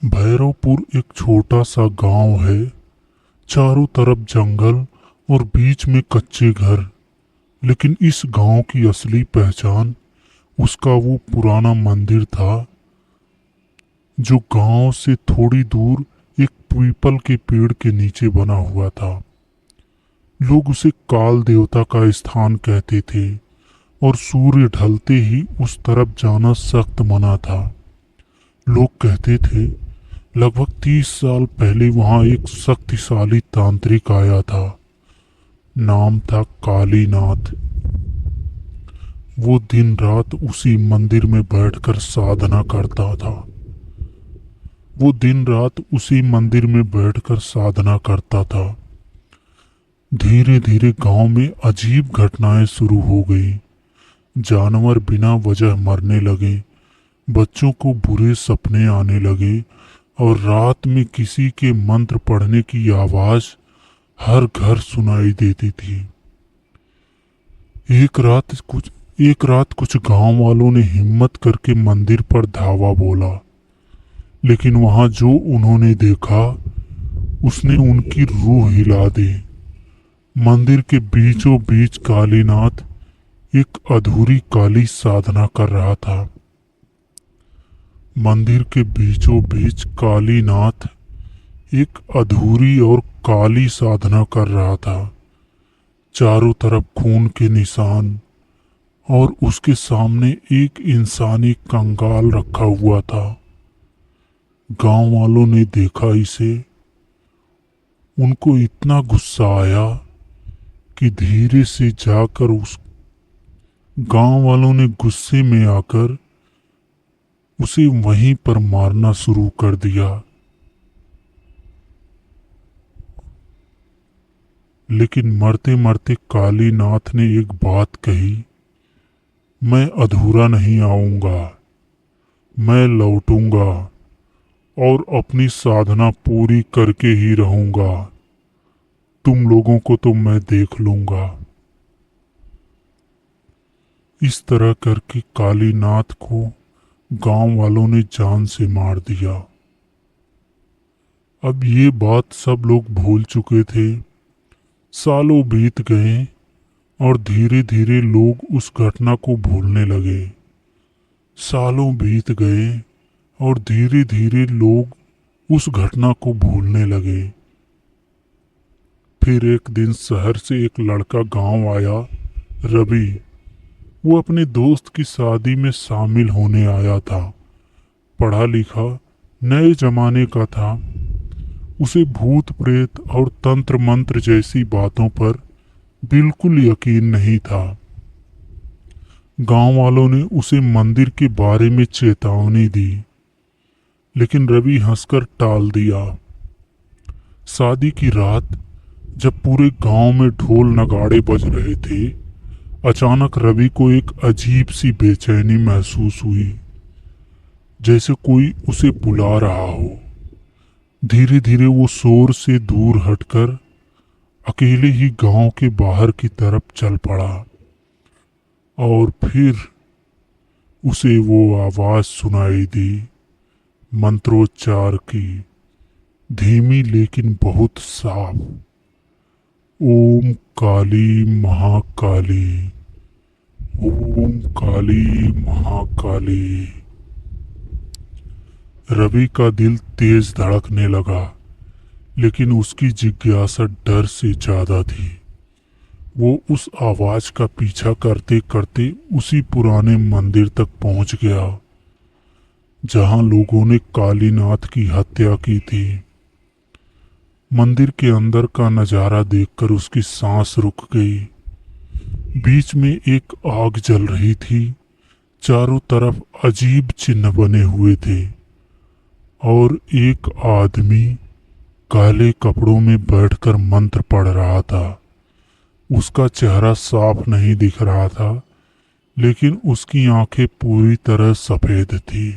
भैरवपुर एक छोटा सा गांव है। चारों तरफ जंगल और बीच में कच्चे घर। लेकिन इस गांव की असली पहचान उसका वो पुराना मंदिर था जो गांव से थोड़ी दूर एक पीपल के पेड़ के नीचे बना हुआ था। लोग उसे काल देवता का स्थान कहते थे और सूर्य ढलते ही उस तरफ जाना सख्त मना था। लोग कहते थे लगभग 30 साल पहले वहां एक शक्तिशाली तांत्रिक आया था। नाम था कालीनाथ। वो दिन रात उसी मंदिर में बैठकर साधना करता था। वो दिन रात उसी मंदिर में बैठकर साधना करता था। धीरे धीरे गांव में अजीब घटनाएं शुरू हो गई। जानवर बिना वजह मरने लगे, बच्चों को बुरे सपने आने लगे और रात में किसी के मंत्र पढ़ने की आवाज हर घर सुनाई देती थी। एक रात कुछ गांव वालों ने हिम्मत करके मंदिर पर धावा बोला, लेकिन वहां जो उन्होंने देखा उसने उनकी रूह हिला दी। मंदिर के बीचों बीच कालीनाथ एक अधूरी काली साधना कर रहा था। मंदिर के बीचों बीच कालीनाथ एक अधूरी और काली साधना कर रहा था। चारों तरफ खून के निशान और उसके सामने एक इंसानी कंगाल रखा हुआ था। गांव वालों ने देखा इसे। उनको इतना गुस्सा आया कि धीरे से जाकर उस गांव वालों ने गुस्से में आकर उसे वहीं पर मारना शुरू कर दिया। लेकिन मरते मरते कालीनाथ ने एक बात कही, मैं अधूरा नहीं आऊंगा, मैं लौटूंगा और अपनी साधना पूरी करके ही रहूंगा। तुम लोगों को तो मैं देख लूंगा। इस तरह करके कालीनाथ को गांव वालों ने जान से मार दिया। अब ये बात सब लोग भूल चुके थे। सालों बीत गए और धीरे धीरे लोग उस घटना को भूलने लगे। सालों बीत गए और धीरे धीरे लोग उस घटना को भूलने लगे। फिर एक दिन शहर से एक लड़का गांव आया, रवि। वो अपने दोस्त की शादी में शामिल होने आया था। पढ़ा लिखा, नए जमाने का था। उसे भूत प्रेत और तंत्र मंत्र जैसी बातों पर बिल्कुल यकीन नहीं था। गांव वालों ने उसे मंदिर के बारे में चेतावनी दी, लेकिन रवि हंसकर टाल दिया। शादी की रात जब पूरे गांव में ढोल नगाड़े बज रहे थे, अचानक रवि को एक अजीब सी बेचैनी महसूस हुई, जैसे कोई उसे बुला रहा हो। धीरे धीरे वो शोर से दूर हटकर अकेले ही गांव के बाहर की तरफ चल पड़ा। और फिर उसे वो आवाज सुनाई दी, मंत्रोच्चार की, धीमी लेकिन बहुत साफ। ओम काली महाकाली, ओम काली महाकाली। रवि का दिल तेज धड़कने लगा, लेकिन उसकी जिज्ञासा डर से ज्यादा थी। वो उस आवाज का पीछा करते करते उसी पुराने मंदिर तक पहुंच गया जहां लोगों ने कालीनाथ की हत्या की थी। मंदिर के अंदर का नजारा देखकर उसकी सांस रुक गई। बीच में एक आग जल रही थी। चारों तरफ अजीब चिन्ह बने हुए थे और एक आदमी काले कपड़ों में बैठकर मंत्र पढ़ रहा था। उसका चेहरा साफ नहीं दिख रहा था, लेकिन उसकी आंखें पूरी तरह सफेद थी।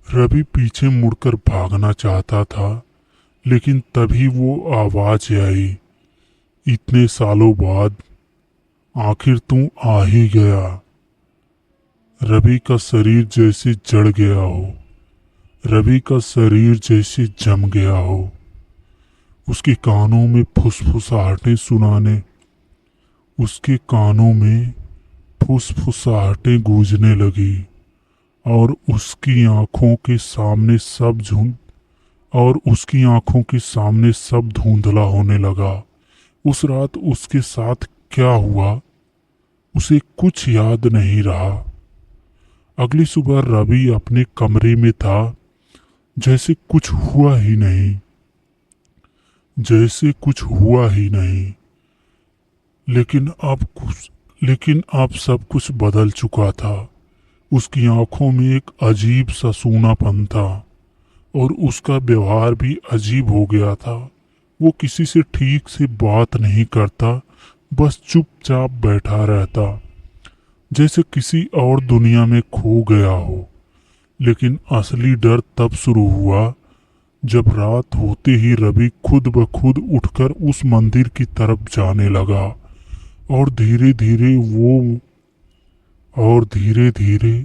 रवि पीछे मुड़कर भागना चाहता था, लेकिन तभी वो आवाज आई, इतने सालों बाद आखिर तू आ ही गया। रवि का शरीर जैसे जड़ गया हो। रवि का शरीर जैसे जम गया हो। उसके कानों में फुसफुसाहटें सुनाने उसके कानों में फुसफुसाहटें गूंजने लगी और उसकी आंखों के सामने सब झुंड और उसकी आंखों के सामने सब धुंधला होने लगा। उस रात उसके साथ क्या हुआ उसे कुछ याद नहीं रहा। अगली सुबह रवि अपने कमरे में था, जैसे कुछ हुआ ही नहीं, जैसे कुछ हुआ ही नहीं। लेकिन अब सब कुछ बदल चुका था। उसकी आंखों में एक अजीब सा सूनापन था और उसका व्यवहार भी अजीब हो गया था। वो किसी से ठीक से बात नहीं करता, बस चुपचाप बैठा रहता, जैसे किसी और दुनिया में खो गया हो। लेकिन असली डर तब शुरू हुआ जब रात होते ही रवि खुद ब खुद उठकर उस मंदिर की तरफ जाने लगा और धीरे धीरे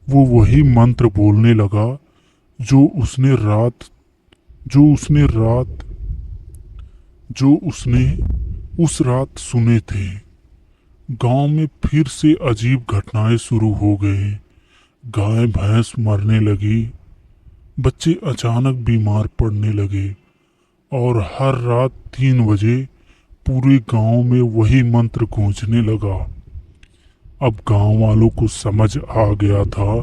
वो वही मंत्र बोलने लगा जो उसने रात जो उसने रात जो उसने उस रात सुने थे। गांव में फिर से अजीब घटनाएं शुरू हो गई। गाय भैंस मरने लगी, बच्चे अचानक बीमार पड़ने लगे और हर रात 3 बजे पूरे गांव में वही मंत्र गूंजने लगा। अब गांव वालों को समझ आ गया था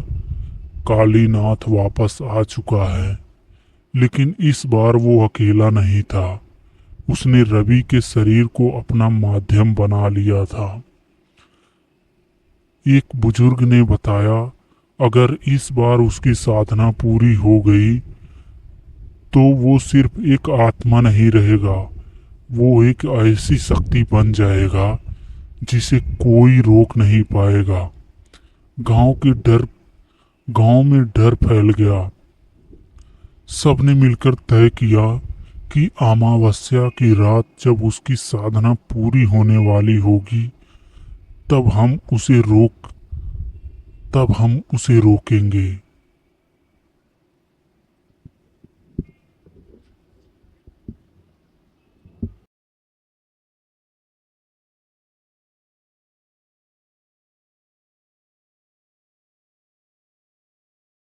कालीनाथ वापस आ चुका है। लेकिन इस बार वो अकेला नहीं था। उसने रवि के शरीर को अपना माध्यम बना लिया था। एक बुजुर्ग ने बताया, अगर इस बार उसकी साधना पूरी हो गई तो वो सिर्फ एक आत्मा नहीं रहेगा, वो एक ऐसी शक्ति बन जाएगा जिसे कोई रोक नहीं पाएगा। गांव में डर फैल गया। सबने मिलकर तय किया कि अमावस्या की रात जब उसकी साधना पूरी होने वाली होगी तब हम उसे रोकेंगे।